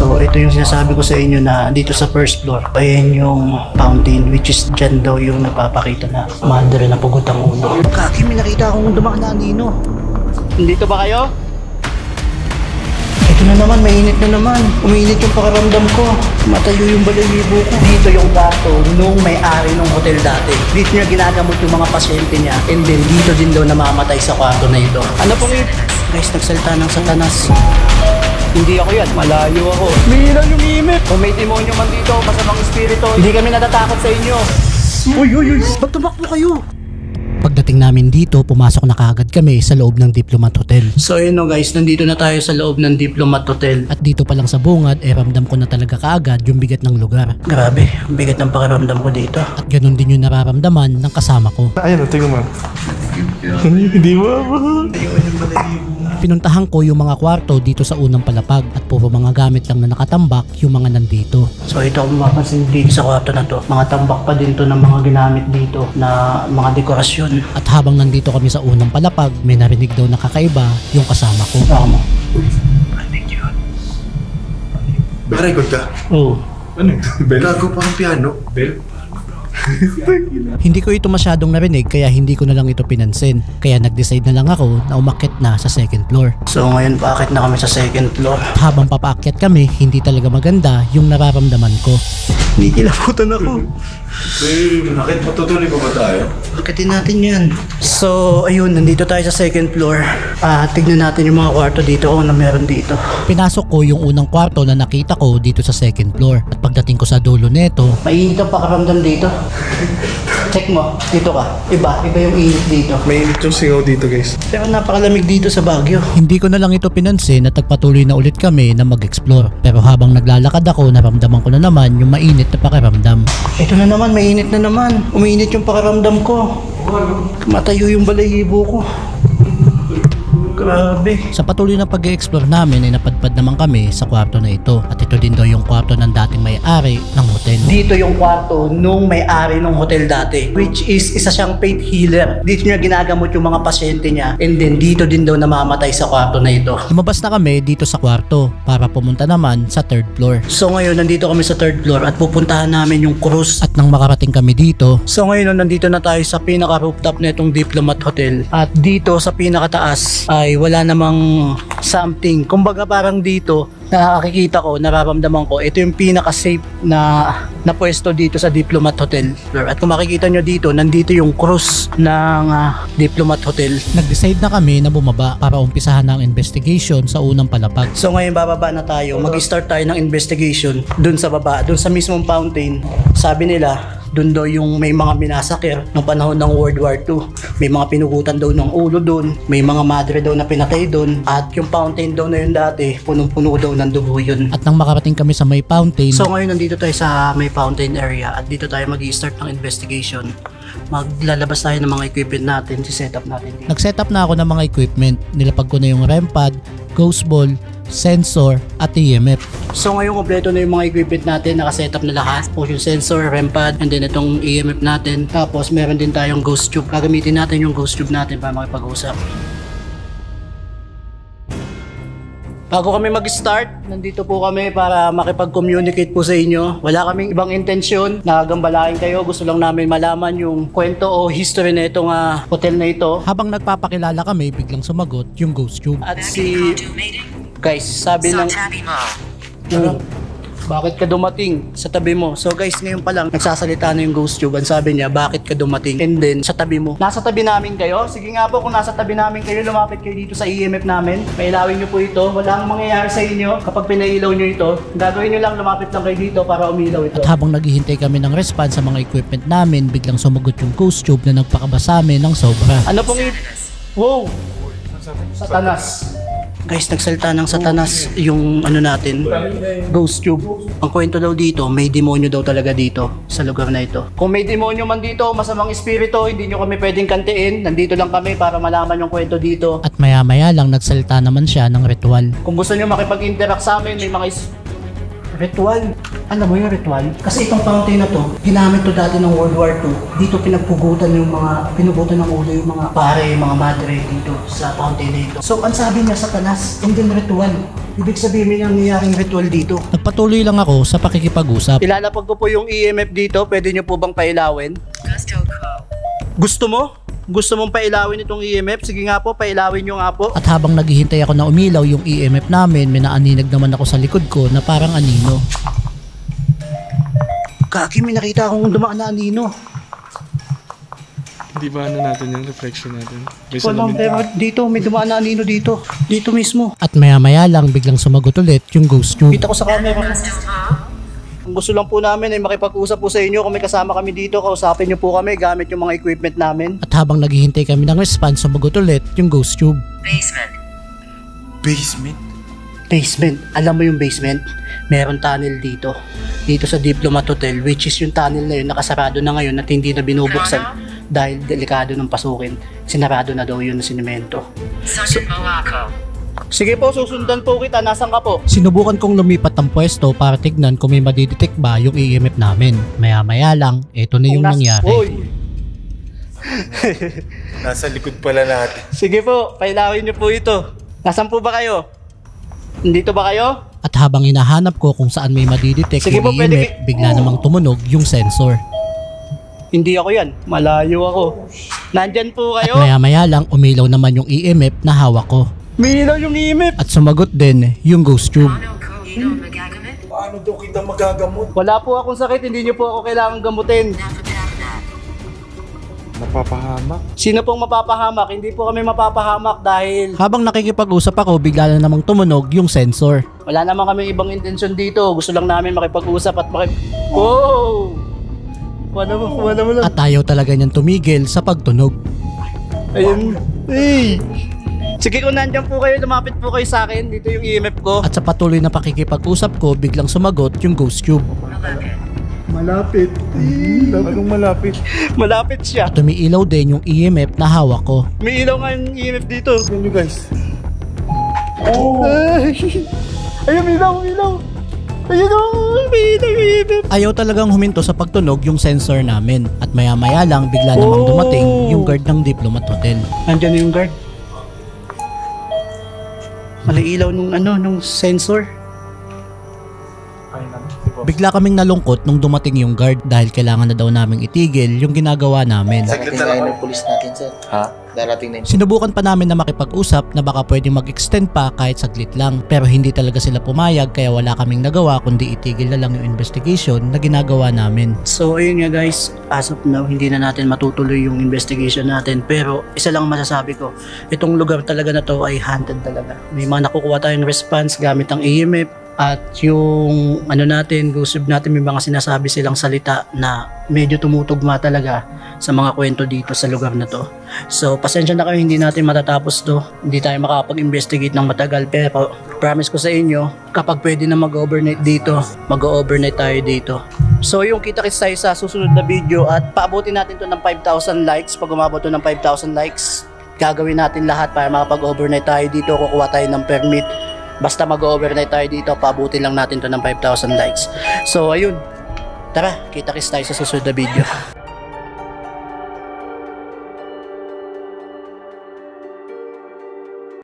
So ito yung sinasabi ko sa inyo na dito sa first floor, ayan yung fountain, which is dyan daw yung nagpapakita na madre na pugot ang ulo. Kaki, may nakita akong dumaan na Nino. Nandito ba kayo? Ito na naman, mainit na naman. Umiinit yung pakiramdam ko. Matayo yung balahibo ko. Dito yung gato nung may-ari ng hotel dati. Dito niya ginagamot yung mga pasyente niya. And then dito din daw namamatay sa kwarto na ito. Ano pong ito? Guys, nagsalita ng satanas. Hindi ako yan, malayo ako. Mihina yung imip. Kung may demonyo man dito, masamang espiritu, hindi kami natatakot sa inyo. Uy, ba't tumakbo kayo? Pagdating namin dito, pumasok na kaagad kami sa loob ng Diplomat Hotel. So yun no guys, nandito na tayo sa loob ng Diplomat Hotel. At dito pa lang sa bungad, ramdam ko na talaga kaagad yung bigat ng lugar. Grabe, bigat ng pakiramdam ko dito. At ganun din yung nararamdaman ng kasama ko. Ayan, tingnan mo. Hindi mo. Pinuntahan ko yung mga kwarto dito sa unang palapag at puro mga gamit lang na nakatambak yung mga nandito. So ito kung mapapansin dito sa kwarto na to, mga tambak pa din to ng mga ginamit dito na mga dekorasyon. At habang nandito kami sa unang palapag, may narinig daw na kakaiba yung kasama ko. Ano? Record ka? Oo. Ano? Gago pa ang piano. Bell? Hindi ko ito masyadong narinig kaya hindi ko na lang ito pinansin. Kaya nag-decide na lang ako na umakyat na sa second floor. So ngayon paakyat na kami sa second floor. Habang papaakyat kami, hindi talaga maganda yung nararamdaman ko. Hindi kilabutan ako. Bakit matutuloy pa ba tayo? Akitin natin yan. So ayun, nandito tayo sa second floor. Tignan natin yung mga kwarto dito kung ano meron dito. Pinasok ko yung unang kwarto na nakita ko dito sa second floor. At pagdating ko sa dulo neto, mainit ang pakaramdam dito. Check mo, dito ka. Iba yung init dito. Mainit yung singaw dito guys. Pero napakalamig dito sa Baguio. Hindi ko na lang ito pinansin at nagpatuloy na ulit kami na mag-explore. Pero habang naglalakad ako, naramdaman ko na naman yung mainit na pakiramdam. Ito na naman, mainit na naman. Umiinit yung pakiramdam ko. Matayo yung balahibo ko. Grabe. Sa patuloy na pag-explore namin ay napadpad naman kami sa kwarto na ito. At ito din daw yung kwarto ng dating may-ari ng hotel. Dito yung kwarto nung may-ari ng hotel dati, which is isa siyang faith healer. Dito niya ginagamot yung mga pasyente niya. And then dito din daw namamatay sa kwarto na ito. Lumabas na kami dito sa kwarto para pumunta naman sa third floor. So ngayon nandito kami sa third floor at pupuntahan namin yung cruise. At nang makarating kami dito, so ngayon nandito na tayo sa pinaka-rooftop na itong Diplomat Hotel. At dito sa pinakataas ay wala namang something. Kumbaga parang dito, nakakikita ko, nararamdaman ko, ito yung pinaka-safe na pwesto dito sa Diplomat Hotel. At kung makikita nyo dito, nandito yung cruise ng Diplomat Hotel. Nag-decide na kami na bumaba para umpisahan ng investigation sa unang palapag. So ngayon bababa na tayo, mag-start tayo ng investigation dun sa baba, dun sa mismong fountain. Sabi nila, doon daw yung may mga minasakir ng panahon ng World War II. May mga pinugutan daw ng ulo doon. May mga madre daw na pinatay doon. At yung fountain daw na yun dati, punong-puno daw ng dugo yun. At nang makarating kami sa may fountain, so ngayon nandito tayo sa may fountain area at dito tayo mag-i-start ng investigation. Maglalabas tayo ng mga equipment natin, si-setup natin dito. Nag-setup na ako ng mga equipment. Nilapag ko na yung REM pad, ghost ball, sensor at EMF. So ngayon kompleto na yung mga equipment natin, naka-setup na lahat. Motion sensor, REM pad, and then itong EMF natin. Tapos meron din tayong ghost tube. Gagamitin natin yung ghost tube natin para makipag-usap. Bago kami mag-start, nandito po kami para makipag-communicate po sa inyo. Wala kaming ibang intensyon na gambalain kayo. Gusto lang namin malaman yung kwento o history na itong hotel na ito. Habang nagpapakilala kami, biglang sumagot yung ghost tube. At si... Guys, sabi ng... Bakit ka dumating sa tabi mo? So guys, ngayon pa lang, nagsasalita na yung ghost tube. Ang sabi niya, bakit ka dumating? And then, sa tabi mo. Nasa tabi namin kayo? Sige nga po, kung nasa tabi namin kayo, lumapit kayo dito sa EMF namin. Pailawin nyo po ito. Walang mangyayari sa inyo kapag pinailaw nyo ito. Gagawin nyo lang, lumapit lang kayo dito para umilaw ito. At habang naghihintay kami ng response sa mga equipment namin, biglang sumagot yung ghost tube na nagpakaba sa amin ng sobra. Ano pong Wow! Satanas. Guys, nagsalita ng satanas yung ano natin, ghost tube. Ang kwento daw dito, may demonyo daw talaga dito sa lugar na ito. Kung may demonyo man dito, masamang espiritu, hindi nyo kami pwedeng kantiin. Nandito lang kami para malaman yung kwento dito. At maya-maya lang nagsalita naman siya ng ritual. Kung gusto nyo makipag-interact sa amin, may mga Ritual. Alam mo yung ritual? Kasi itong fountain na to, ginamit to dati ng World War II. Dito pinugutan ng ulo yung mga pare, mga madre dito sa fountain na ito. So, ang sabi niya Satanas, and then ritual. Ibig sabihin may nangyayaring ritual dito. Nagpatuloy lang ako sa pakikipag-usap. Ilalapag ko po yung EMF dito. Pwede nyo po bang pailawin? Gusto mo? Gusto mong pailawin itong EMF? Sige nga po, pailawin nyo nga po. At habang naghihintay ako na umilaw yung EMF namin, may naaninag naman ako sa likod ko na parang anino. Kaki, may nakita akong dumaan na anino. Hindi ba natin yung reflection natin? Walang, pero dito, may dumaan na anino dito. Dito mismo. At maya-maya lang biglang sumagot ulit yung ghost tube. Kita ko sa camera. Ang gusto lang po namin ay makipag-usap po sa inyo. Kung may kasama kami dito, kausapin nyo po kami gamit yung mga equipment namin. At habang naghihintay kami ng response, sumagot ulit yung ghost tube. Basement? Basement. Alam mo yung basement? Meron tunnel dito. Dito sa Diplomat Hotel, which is yung tunnel na yun, nakasarado na ngayon at hindi na binubuksan dahil delikado ng pasukin. Sinarado na daw yun ng sinemento. Sige po, susundan po kita. Nasaan ka po? Sinubukan kong lumipat ng pwesto para tignan kung may madidetect ba yung EMF namin. Maya-maya lang, eto na yung nangyari. Uy! Nasa likod pala natin. Sige po, pailawin niyo po ito. Nasaan po ba kayo? Nandito ba kayo? At habang hinahanap ko kung saan may madidetect Sige yung po, pwede EMF, bigla namang tumunog yung sensor. Hindi ako yan. Malayo ako. Nandyan po At kayo? maya-maya lang, umilaw naman yung EMF na hawak ko. May ilaw yung EMF. At sumagot din yung ghost tube. Paano daw kita magagamot? Wala po akong sakit. Hindi niyo po ako kailangan gamutin. Napapahamak? Sino pong mapapahamak? Hindi po kami mapapahamak dahil Habang nakikipag-usap ako, bigla na namang tumunog yung sensor. wala naman kami ibang intensyon dito. Gusto lang namin makipag-usap at Wow! Wala mo lang. At ayaw talaga niyang tumigil sa pagtunog. Ayun. Hey! Sige, kung nandyan po kayo, lumapit po kayo sa akin. Dito yung EMF ko. At sa patuloy na pakikipag-usap ko, biglang sumagot yung ghost tube. Malapit. Anong malapit? Malapit siya. At umiilaw din yung EMF na hawak ko. May ilaw nga yung EMF dito. Tignan nyo guys. Ayun, may ilaw. Ayun o, may ilaw yung EMF. Ayaw talagang huminto sa pagtunog yung sensor namin. At maya-maya lang, bigla namang dumating yung guard ng Diplomat Hotel. Nandyan na yung guard. Malay ilaw nung sensor. Bigla kaming nalungkot nung dumating yung guard dahil kailangan na daw naming itigil yung ginagawa namin. Saglit Darating na na lang. yung police natin, sir. Ha? Darating na yung Sinubukan pa namin na makipag-usap na baka pwedeng mag-extend pa kahit saglit lang, pero hindi talaga sila pumayag kaya wala kaming nagawa kundi itigil na lang yung investigation na ginagawa namin. So ayun nga guys, as of now hindi na natin matutuloy yung investigation natin, pero isa lang masasabi ko, itong lugar talaga na to ay haunted talaga. May mga nakukuha tayong response gamit ang EMF at yung ghost tube natin, may mga sinasabi silang salita na medyo tumutugma talaga sa mga kwento dito sa lugar na to. So pasensya na kayo, hindi natin matatapos to, hindi tayo makapag-investigate ng matagal, pero promise ko sa inyo, kapag pwede na mag-overnight dito, mag-overnight tayo dito. So yung kita-kits tayo sa susunod na video at paabutin natin to ng 5,000 likes. Pag umabot to ng 5,000 likes, gagawin natin lahat para makapag-overnight tayo dito, kukuha tayo ng permit. Basta mag-overnight tayo dito, paabutin lang natin to ng 5,000 likes. So ayun, tara, kita-kits tayo sa susunod na video.